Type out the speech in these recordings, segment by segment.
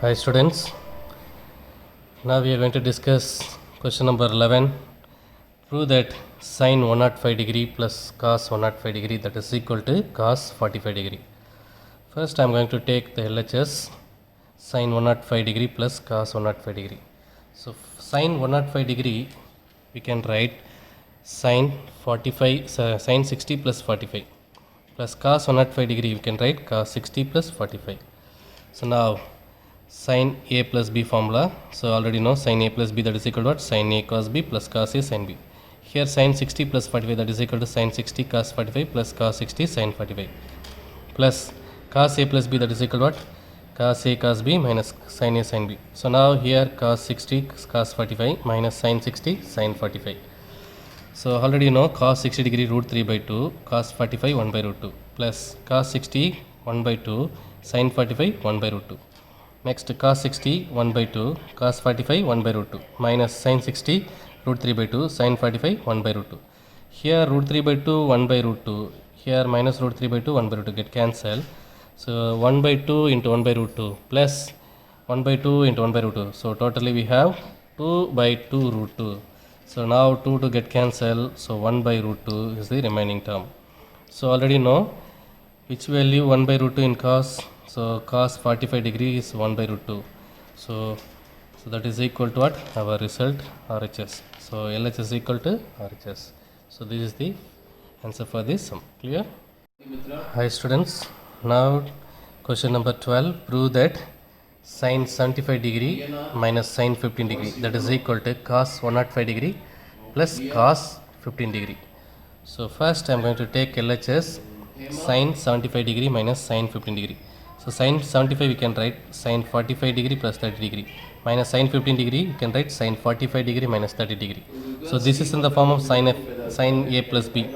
Hi students, now we are going to discuss question number 11. Prove that sine 105 degree plus cos 105 degree, that is equal to cos 45 degree. First I am going to take the LHS sine 105 degree plus cos 105 degree. So sine 105 degree we can write sine 60 plus 45 plus cos 105 degree we can write cos 60 plus 45. So now sin A plus B formula. So already know sin A plus B, that is equal to what? Sin A cos B plus cos A sin B. Here sin 60 plus 45, that is equal to sin 60 cos 45 plus cos 60 sin 45 plus cos A plus B, that is equal to what? Cos A cos B minus sin A sin B. So now here cos 60 cos 45 minus sin 60 sin 45. So already you know cos 60 degree root 3 by 2, cos 45 1 by root 2 plus cos 60 1 by 2 sin 45 1 by root 2. Next cos 60 1 by 2 cos 45 1 by root 2 minus sin 60 root 3 by 2 sin 45 1 by root 2. Here root 3 by 2 1 by root 2, here minus root 3 by 2 1 by root 2 get cancelled. So 1 by 2 into 1 by root 2 plus 1 by 2 into 1 by root 2. So totally we have 2 by 2 root 2. So now 2 to get cancelled, so 1 by root 2 is the remaining term. So already know which value 1 by root 2 in cos. So cos 45 degree is 1 by root 2. So that is equal to what? Our result RHS. So LHS is equal to RHS. So this is the answer for this sum. Clear? Hi students. Now question number 12. Prove that sin 75 degree minus sin 15 degree, that is equal to cos 105 degree plus cos 15 degree. So first I am going to take LHS sin 75 degree minus sin 15 degree. So sin 75 we can write sin 45 degree plus 30 degree minus sin 15 degree we can write sin 45 degree minus 30 degree. So this is in the form of sin A plus B.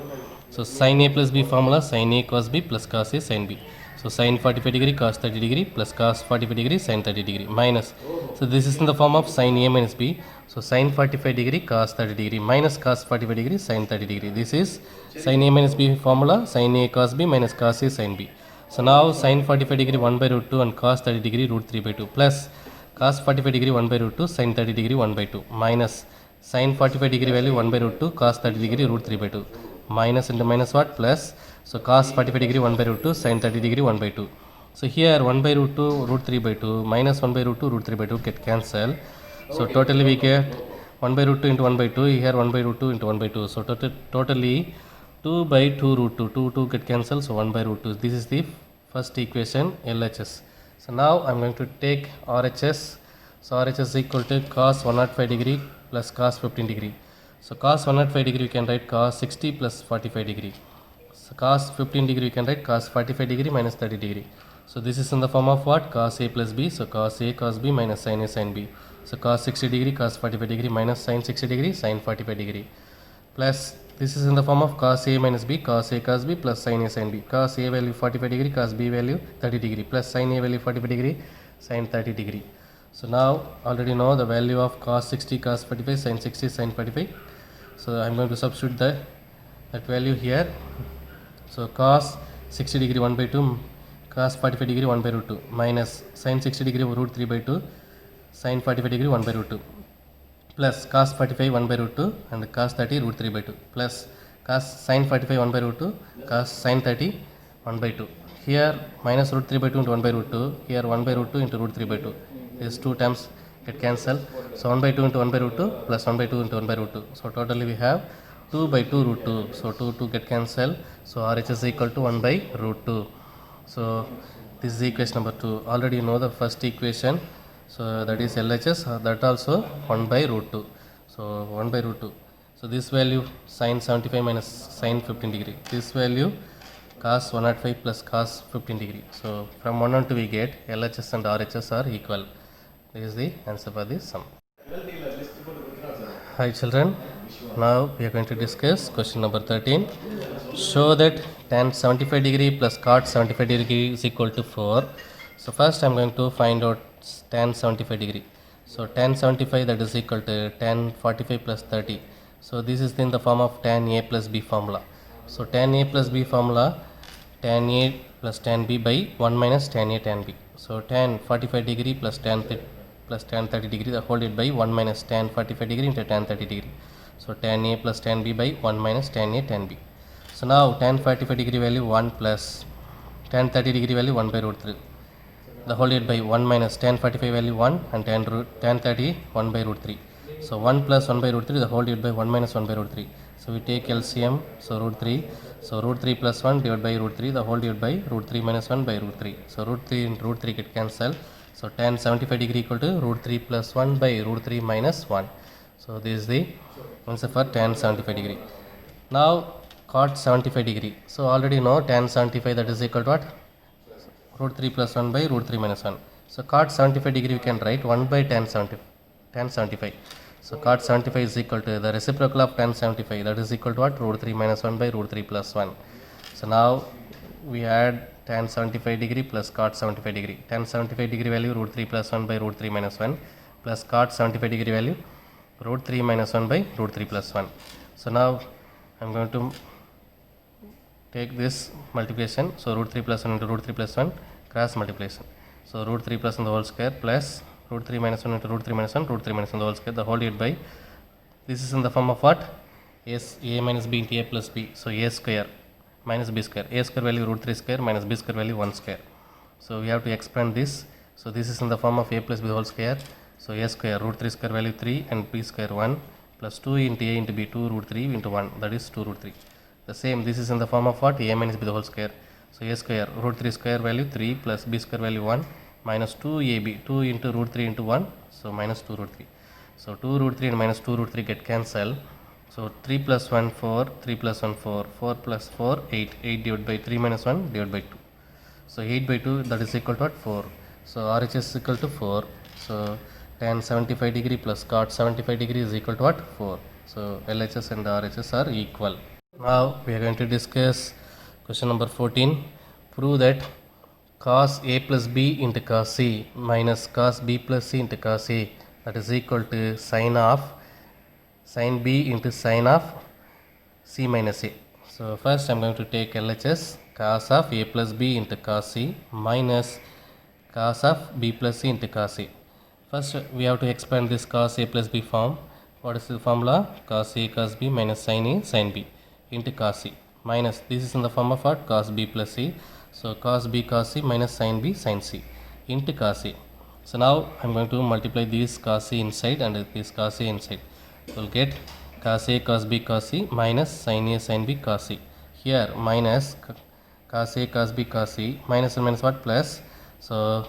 So sin A plus B formula sin A cos B plus cos A sin B. So sin 45 degree cos 30 degree plus cos 45 degree sin 30 degree minus. So this is in the form of sin A minus B. So sin 45 degree cos 30 degree minus cos 45 degree sin 30 degree. This is sin A minus B formula sin A cos B minus cos A sin B. So now sin 45 degree 1 by root 2 and cos 30 degree root 3 by 2 plus cos 45 degree 1 by root 2 sin 30 degree 1 by 2 minus sin 45 degree value 1 by root 2 cos 30 degree root 3 by 2 minus into minus what? Plus. So cos 45 degree 1 by root 2 sin 30 degree 1 by 2. So here 1 by root 2 root 3 by 2 minus 1 by root 2 root 3 by 2 get cancelled. So totally we get 1 by root 2 into 1 by 2, here 1 by root 2 into 1 by 2. So totally 2 by 2 root 2, 2 get cancelled, so 1 by root 2. This is the first equation LHS. So now I am going to take RHS. So RHS is equal to cos 105 degree plus cos 15 degree. So cos 105 degree we can write cos 60 plus 45 degree. So cos 15 degree we can write cos 45 degree minus 30 degree. So this is in the form of what? Cos A plus B. So cos A cos B minus sin A sin B. So cos 60 degree cos 45 degree minus sin 60 degree sin 45 degree. Plus this is in the form of cos A minus B, cos A cos B plus sin A sin B. Cos A value 45 degree, cos B value 30 degree plus sin A value 45 degree, sin 30 degree. So now already know the value of cos 60 cos 45 sin 60 sin 45. So I am going to substitute that value here. So cos 60 degree 1 by 2 cos 45 degree 1 by root 2 minus sin 60 degree root 3 by 2 sin 45 degree 1 by root 2 plus cos 45 1 by root 2 and cos 30 root 3 by 2 plus cos sin 45 1 by root 2 cos sin 30 1 by 2. Here minus root 3 by 2 into 1 by root 2, here 1 by root 2 into root 3 by 2. These two terms get cancelled. So 1 by 2 into 1 by root 2 plus 1 by 2 into 1 by root 2. So totally we have 2 by 2 root 2. So 2 get cancelled. So RHS is equal to 1 by root 2. So this is equation number 2. Already you know the first equation. So that is LHS, that also 1 by root 2. So 1 by root 2. So this value sin 75 minus sin 15 degree. This value cos 105 plus cos 15 degree. So from 1 and 2 we get LHS and RHS are equal. This is the answer for this sum. Hi children. Now we are going to discuss question number 13. Show that tan 75 degree plus cot 75 degree is equal to 4. So first I am going to find out tan 75 degree. So tan 75, that is equal to tan 45 plus 30. So this is in the form of tan A plus B formula. So tan A plus B formula, tan A plus tan B by 1 minus tan A tan B. So tan 45 degree plus tan 30 degree, the whole divided by 1 minus tan 45 degree into tan 30 degree. So tan A plus tan B by 1 minus tan A tan B. So now tan 45 degree value 1 plus tan 30 degree value 1 by root 3. The whole divided by 1 minus tan 45 value 1 and tan 30 1 by root 3. So 1 plus 1 by root 3, the whole divided by 1 minus 1 by root 3. So we take LCM, so root 3. So root 3 plus 1 divided by root 3, the whole divided by root 3 minus 1 by root 3. So root 3 and root 3 get cancelled. So tan 75 degree equal to root 3 plus 1 by root 3 minus 1. So this is the answer for tan 75 degree. Now cot 75 degree. So already know tan 75, that is equal to what? Root 3 plus 1 by root 3 minus 1. So cot 75 degree we can write 1 by tan 75. So cot 75 is equal to the reciprocal of tan 75, that is equal to what? Root 3 minus 1 by root 3 plus 1. So now we add tan 75 degree plus cot 75 degree. Tan 75 degree value root 3 plus 1 by root 3 minus 1 plus cot 75 degree value root 3 minus 1 by root 3 plus 1. So now I am going to take this multiplication. So root 3 plus 1 into root 3 plus 1 cross multiplication. So root 3 plus 1 the whole square plus root 3 minus 1 into root 3 minus 1, root 3 minus 1 the whole square, the whole divided by, this is in the form of what? A minus b into a plus b. So a square minus b square. A square value root 3 square minus b square value 1 square. So we have to expand this. So this is in the form of a plus b the whole square. So a square root 3 square value 3 and b square 1 plus 2 into a into b 2 root 3 into 1, that is 2 root 3. The same, this is in the form of what? A minus b the whole square. So a square root 3 square value 3 plus b square value 1 minus 2ab, 2 into root 3 into 1, so minus 2 root 3. So 2 root 3 and minus 2 root 3 get cancelled. So 3 plus 1 4, 3 plus 1 4, 4 plus 4 8, 8 divided by 3 minus 1 divided by 2. So 8 by 2, that is equal to what? 4. So RHS is equal to 4. So tan 75 degree plus cot 75 degree is equal to what? 4. So LHS and RHS are equal. Now we are going to discuss question number 14. Prove that cos A plus B into cos C minus cos B plus C into cos A, that is equal to sin B into sin of C minus A. So first I am going to take LHS, cos of A plus B into cos C minus cos of B plus C into cos A. First we have to expand this cos A plus B form. What is the formula? Cos A cos B minus sin A sin B into cos C minus, this is in the form of what? Cos B plus C. So cos B cos C minus sin B sin C into cos A. So now I am going to multiply these cos C inside and this cos A inside. So we'll get cos A cos B cos C minus sin A sin B cos C. Here minus cos A cos B cos C minus and minus what? Plus. So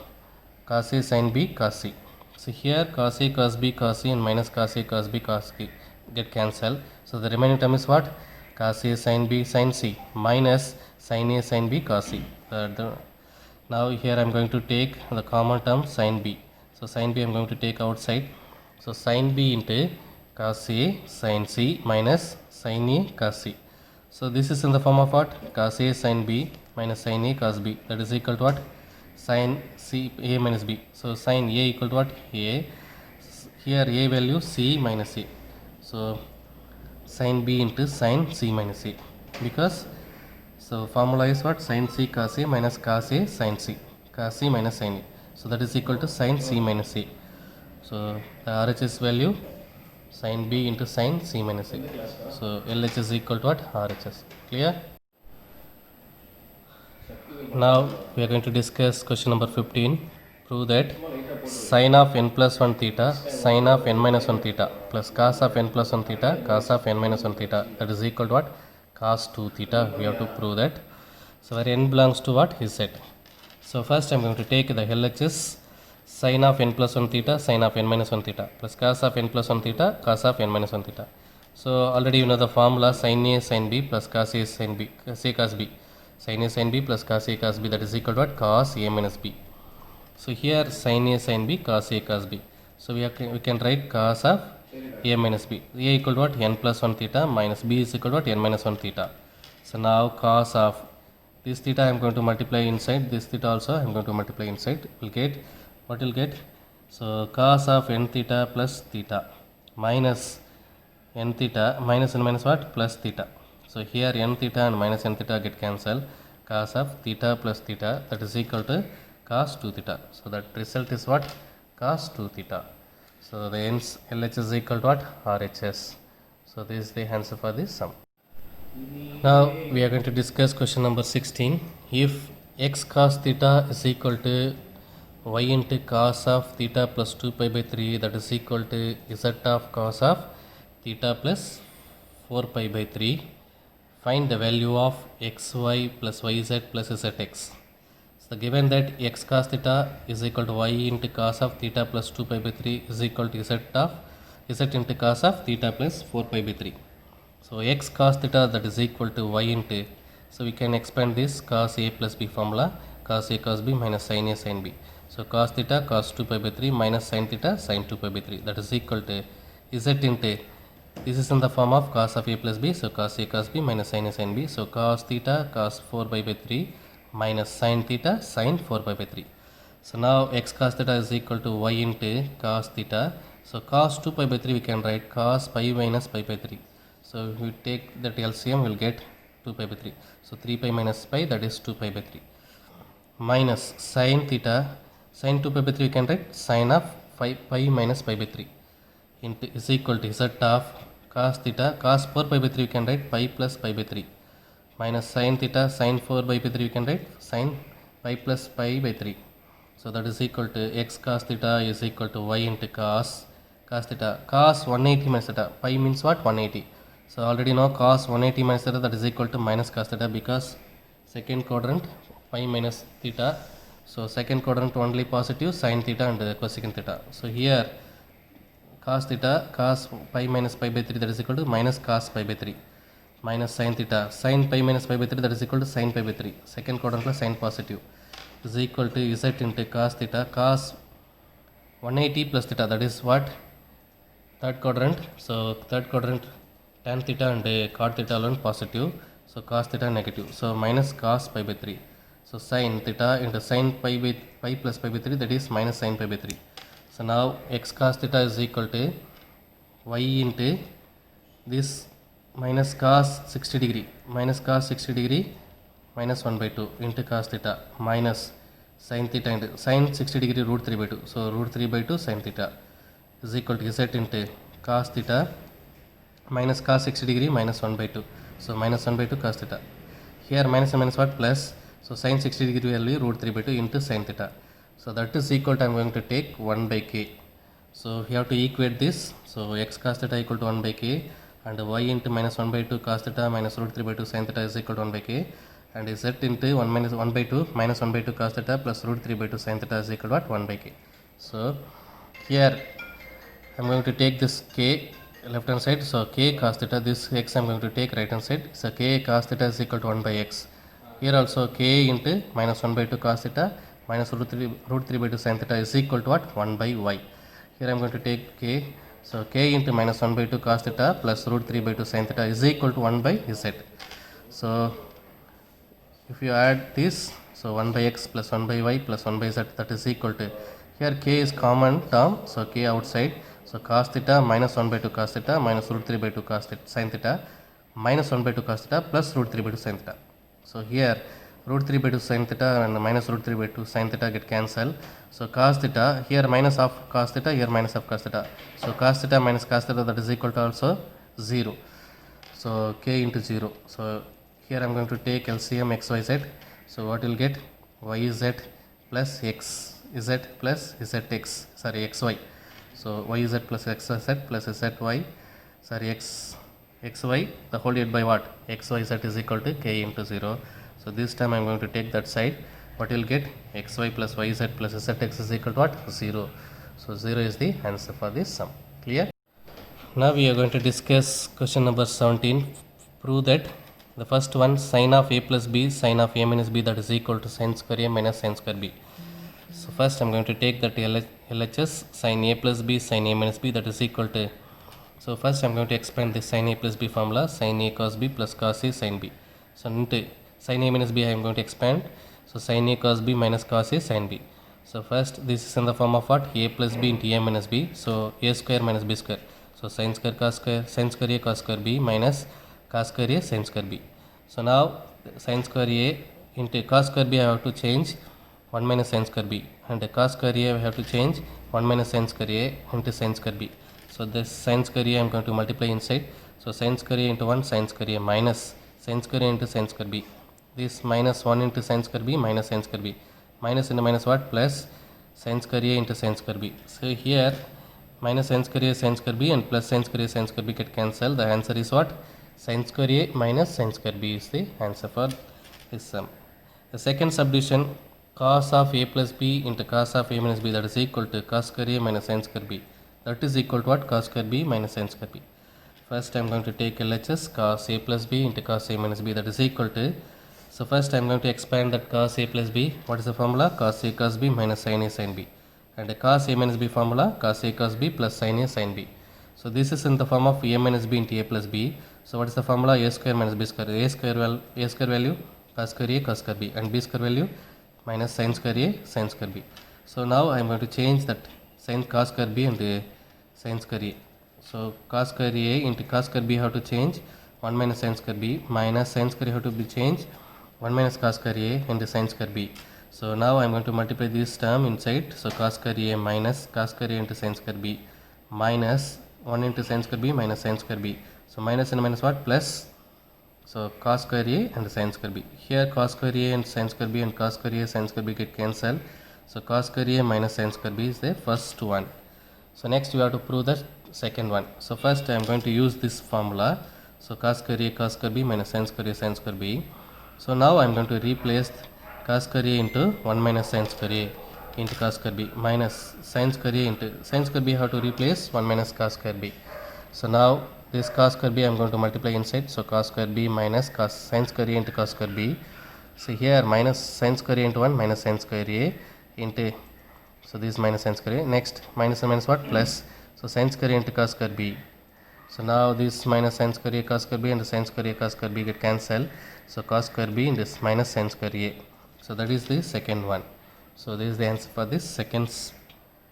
cos A sin B cos C. So here cos A cos B cos C and minus cos A cos B cos C get cancelled. So the remaining term is what? Cos A sin B sin C minus sin A sin B cos C. Now here I am going to take the common term sin B. So sin B I am going to take outside. So sin B into cos A sin C minus sin A cos C. So this is in the form of what? Cos A sin B minus sin A cos B, that is equal to what? Sin C A minus B. So sin A equal to what? A. Here A value C minus A. So sin B into sin C minus A, because so formula is what? Sin C cos A minus cos A sin C, cos C minus sin A. So that is equal to sin C minus A. So the RHS value sin B into sin C minus A. So LHS is equal to what? RHS. Clear? Now we are going to discuss question number 15. Prove that sin of n plus 1 theta, sin of n minus 1 theta plus cos of n plus 1 theta, cos of n minus 1 theta, that is equal to what? Cos 2 theta. We have to prove that. So where n belongs to what? His set. So first I am going to take the LHS, sin of n plus 1 theta, sin of n minus 1 theta plus cos of n plus 1 theta, cos of n minus 1 theta. So already you know the formula, sin A sin B plus cos A sin B, cos A cos B. Sin A sin B plus cos A cos B, that is equal to what? Cos A minus B. So here sin A sin B cos A cos B. So we can write cos of A minus B. A equal to what? N plus 1 theta minus B is equal to what? N minus 1 theta. So now cos of this theta I am going to multiply inside, this theta also I am going to multiply inside. We'll get, what will get? So cos of n theta plus theta minus n theta minus and minus what? Plus theta. So here n theta and minus n theta get cancelled. Cos of theta plus theta, that is equal to cos 2 theta. So that result is what? Cos 2 theta. So the hence LHS is equal to what? RHS. So this is the answer for this sum. Now we are going to discuss question number 16. If x cos theta is equal to y into cos of theta plus 2 pi by 3, that is equal to z of cos of theta plus 4 pi by 3, find the value of xy plus yz plus zx. So given that x cos theta is equal to y into cos of theta plus 2 pi by 3 is equal to z into cos of theta plus 4 pi by 3. So x cos theta, that is equal to y into, so we can expand this cos a plus b formula, cos a cos b minus sin a sin b. So cos theta cos 2 pi by 3 minus sin theta sin 2 pi by 3, that is equal to z into, this is in the form of cos of a plus b, so cos a cos b minus sin a sin b. So cos theta cos 4 pi by 3 minus sin theta sin 4 pi by 3. So now x cos theta is equal to y into cos theta. So cos 2 pi by 3 we can write cos pi minus pi by 3. So if we take that LCM, we will get 2 pi by 3. So 3 pi minus pi, that is 2 pi by 3. Minus sin theta, sin 2 pi by 3 we can write sin of pi minus pi by 3 into is equal to z of cos theta, cos 4 pi by 3 we can write pi plus pi by 3 minus sin theta, sin 4 pi by 3 we can write sin pi plus pi by 3. So that is equal to x cos theta is equal to y into cos theta, cos 180 minus theta, pi means what? 180. So already know cos 180 minus theta, that is equal to minus cos theta, because second quadrant pi minus theta. So second quadrant only positive sin theta and cosecant theta. So here cos theta cos pi minus pi by 3, that is equal to minus cos pi by 3 minus sin theta sin pi minus pi by 3, that is equal to sin pi by 3. Second quadrant plus sin positive is equal to z into cos theta cos 180 plus theta, that is what? Third quadrant. So third quadrant tan theta and cot theta alone positive, so cos theta negative, so minus cos pi by 3. So sin theta into sin pi plus pi by 3, that is minus sin pi by 3. So now x cos theta is equal to y into this minus cos 60 degree minus 1 by 2 into cos theta minus sin theta into sin 60 degree root 3 by 2. So root 3 by 2 sin theta is equal to z into cos theta minus cos 60 degree minus 1 by 2. So minus 1 by 2 cos theta. Here minus and minus what? Plus. So sin 60 degree value root 3 by 2 into sin theta. So that is equal to, I am going to take 1 by k. So you have to equate this. So x cos theta equal to 1 by k and y into minus 1 by 2 cos theta minus root 3 by 2 sin theta is equal to 1 by k, and z into 1 minus 1 by 2 minus 1 by 2 cos theta plus root 3 by 2 sin theta is equal to what? 1 by k. So here I am going to take this k left hand side, so k cos theta, this x I am going to take right hand side, so k cos theta is equal to 1 by x. Here also k into minus 1 by 2 cos theta minus root 3 by 2 sin theta is equal to what? 1 by y. Here I am going to take k, so k into minus 1 by 2 cos theta plus root 3 by 2 sin theta is equal to 1 by z. So if you add this, so 1 by x plus 1 by y plus 1 by z, that is equal to, here k is common term, so k outside, so cos theta minus 1 by 2 cos theta minus root 3 by 2 cos theta sin theta minus 1 by 2 cos theta plus root 3 by 2 sin theta. So here root 3 by 2 sin theta and minus root 3 by 2 sin theta get cancelled. So cos theta, here minus of cos theta, here minus of cos theta. So cos theta minus cos theta, that is equal to also 0. So k into 0. So here I am going to take LCM x y z. So what you will get? Yz plus x z plus zx, sorry xy. So yz plus xz plus zy, sorry xy, the whole divided by what? Xyz is equal to k into 0. So this time I am going to take that side. What you will get? Xy plus yz plus zx is equal to what? 0. So 0 is the answer for this sum. Clear? Now we are going to discuss question number 17. Prove that the first one, sin of a plus b sin of a minus b, that is equal to sin square a minus sin square b. So first I am going to take that LHS sin a plus b sin a minus b, that is equal to, so first I am going to expand this sin a plus b formula, sin a cos b plus cos a sin b. So into sin a minus b I am going to expand, so sin a cos b minus cos a sin b. So first this is in the form of what? A plus b into a minus b, so a square minus b square. So sin square cos square, sin square a cos square b minus cos square a sin square b. So now sin square a into cos square b I have to change 1 minus sin square b, and cos square a we have to change 1 minus sin square a into sin square b. So this sin square a I am going to multiply inside. So sin square a into 1 sin square a minus sin square a into sin square b. This minus 1 into sin square b minus sin square b. Minus into minus what? Plus sin square a into sin square b. So here minus sin square b and plus sin square b get cancelled. The answer is what? Sin square a minus sin square b is the answer for this sum. The second subdivision, cos of a plus b into cos of a minus b, that is equal to cos square a minus sin square b. That is equal to what? Cos square b minus sin square b. First I am going to take LHS cos a plus b into cos a minus b, that is equal to, so first I am going to expand that cos a plus b. What is the formula? Cos a cos b minus sin a sin b. And cos a minus b formula, cos a cos b plus sin a sin b. So this is in the form of a minus b into a plus b. So what is the formula? A square minus b square. A square value cos square a cos square b, and b square value minus sin square a sin square b. So now I am going to change that sin cos square b and sin square a. So cos square a into cos square b have to change 1 minus sin square b, minus sin square a have to be changed 1 minus cos square a into sin square b. So now I am going to multiply this term inside. So cos square a minus cos square a into sin square b minus 1 into sin square b minus sin square b. So minus and minus what? Plus. So cos square a and sin square b. Here cos square a and sin square b and cos square a sin square b get cancelled. So cos square a minus sin square b is the first one. So next we have to prove the second one. So first I am going to use this formula. So cos square b minus sin square b. So now I am going to replace cos square a into 1 minus sin square a into cos square b minus sin square a into sin square b have to replace 1 minus cos square b. So now this cos square b I am going to multiply inside. So cos square b minus cos sin square a into cos square b. So here minus sin square a into 1 minus sin square a into, so this minus sin square a. Next minus and minus what? Plus. So sin square a into cos square b. So now this minus sin square a cos square b and the sin square a cos square b get cancelled. So cos square b and this minus sin square a. So that is the second one. So this is the answer for this second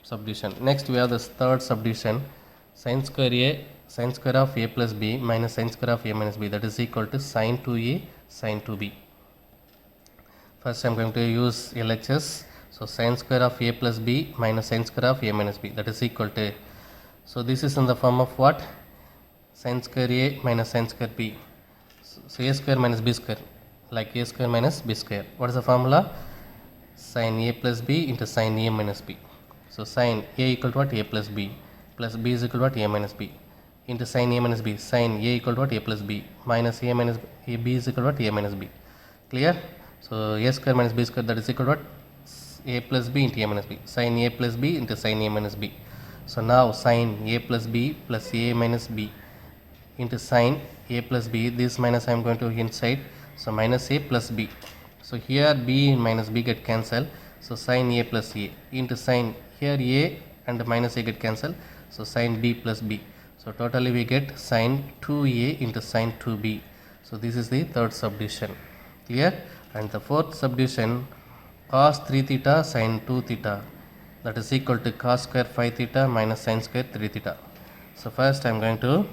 subdivision. Next we have this third subdivision, sin square of a plus b minus sin square of a minus b, that is equal to sin 2a sin 2b. First I am going to use LHS. So sin square of a plus b minus sin square of a minus b, that is equal to, so this is in the form of what? Sin square a minus sin square b. So a square minus b square, like a square minus b square. What is the formula? Sin a plus b into sin a minus b. So sin a equal to what? A plus b is equal to what? A minus b into sin a minus b. Sin a equal to what? A plus b minus a minus b, b is equal to what? A minus b. Clear? So a square minus b square, that is equal to what? A plus b into a minus b. Sin a plus b into sin a minus b. So now sin a plus b plus a minus b into sin a plus b, this minus I am going to inside. So minus a plus b. So here b minus b get cancelled. So sin a plus a into sin, here a and minus a get cancelled. So sin b plus b. So totally we get sin 2a into sin 2b. So this is the third subdivision. Clear? And the fourth subdivision, cos 3 theta sin 2 theta, that is equal to cos square 5 theta minus sin square 3 theta. So first I am going to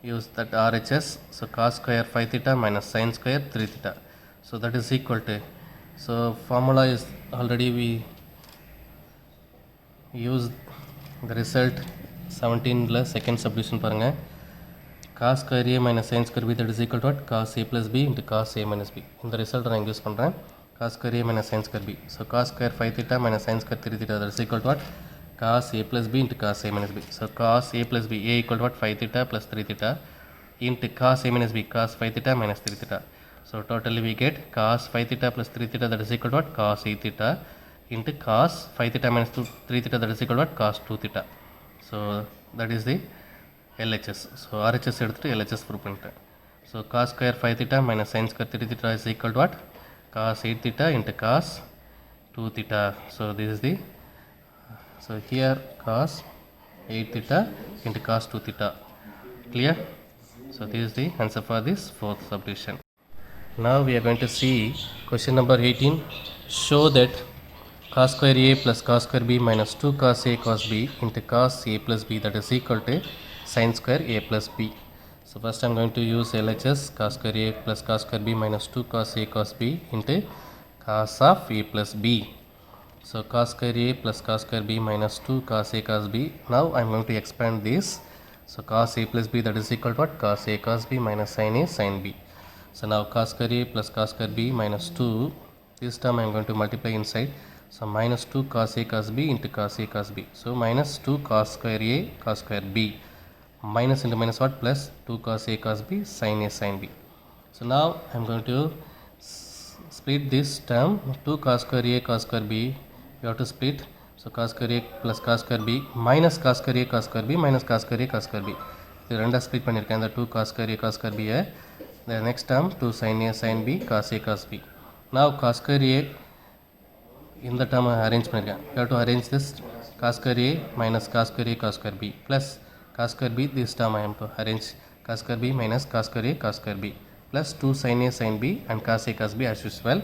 use that RHS. So cos square 5 theta minus sin square 3 theta. So that is equal to, so formula is already we use the result 17 plus second subdivision paranga. Cos square a minus sin square b, that is equal to what? Cos a plus b into cos a minus b. In the result I use பண்றேன் cos square a minus sin square b. So cos square 5 theta minus sin square 3 theta, that is equal to what? Cos a plus b into cos a minus b. So cos a plus b, a equal to what? 5 theta plus 3 theta into cos a minus b, cos 5 theta minus 3 theta. So totally we get cos 5 theta plus 3 theta, that is equal to what? Cos 8 theta into cos 5 theta minus 3 theta, that is equal to what? Cos 2 theta. So that is the LHS. So RHS எடுத்துட்டு LHS prove பண்ணிட்டேன். So cos square 5 theta minus sin square 3 theta is equal to what? Cos 8 theta into cos 2 theta. So this is the, so here cos 8 theta into cos 2 theta. Clear? So this is the answer for this fourth subdivision. Now we are going to see question number 18. Show that cos square a plus cos square b minus 2 cos a cos b into cos a plus b, that is equal to sin square a plus b. So first I am going to use LHS, cos square a plus cos square b minus 2 cos a cos b into cos of a plus b. So cos square A plus cos square B minus 2 cos A cos B. Now I am going to expand this. So cos A plus B, that is equal to what? Cos A cos B minus sin A sin B. So now cos square A plus cos square B minus 2. This term I am going to multiply inside. So minus 2 cos A cos B into cos A cos B. So minus 2 cos square A cos square B. Minus into minus what? Plus 2 cos A cos B sin A sin B. So now I am going to split this term. 2 cos square A cos square B, you have to split. So cos square A plus cos square B minus cos square A cos square B minus cos square A cos square B. இது ரெண்டா split பண்ணியிருக்கேன் அந்த 2 cos square A cos square B. The next term 2 sin A sin B cos A cos B. Now cos square A இந்த term arrange பண்ணியிருக்கேன். You have to arrange this cos square A minus cos square A cos square B plus cos square B. This term I am to arrange cos square B minus cos square A cos square B plus 2 sin A sin B and cos A cos B as usual.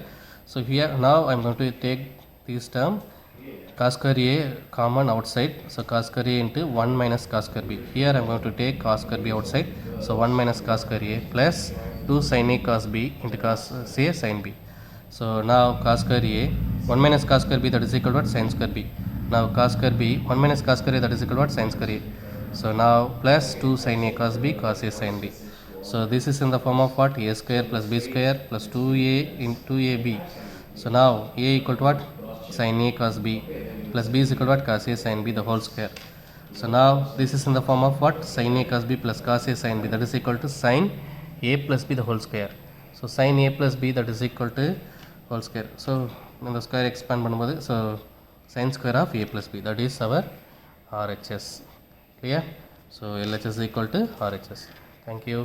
So here now I am going to take this term cos square A common outside. So cos square A into 1 minus cos square B. Here I am going to take cos square B outside. So 1 minus cos square A plus 2 sin A cos B into cos A sin B. So now cos square A 1 minus cos square B, that is equal to what? Sin square B. Now cos square B 1 minus cos square A, that is equal to what? Sin square A. So now plus 2 sin A cos B cos A sin B. So this is in the form of what? A square plus B square plus 2A into 2AB. So now A equal to what? Sin A cos B plus B is equal to what? Cos A sin B the whole square. So now this is in the form of what? Sin A cos B plus cos A sin B, that is equal to sin A plus B the whole square. So sin A plus B, that is equal to whole square. So in the square expand பண்ணும்போது so sin square of A plus B, that is our RHS. Clear? So LHS is equal to RHS. Thank you.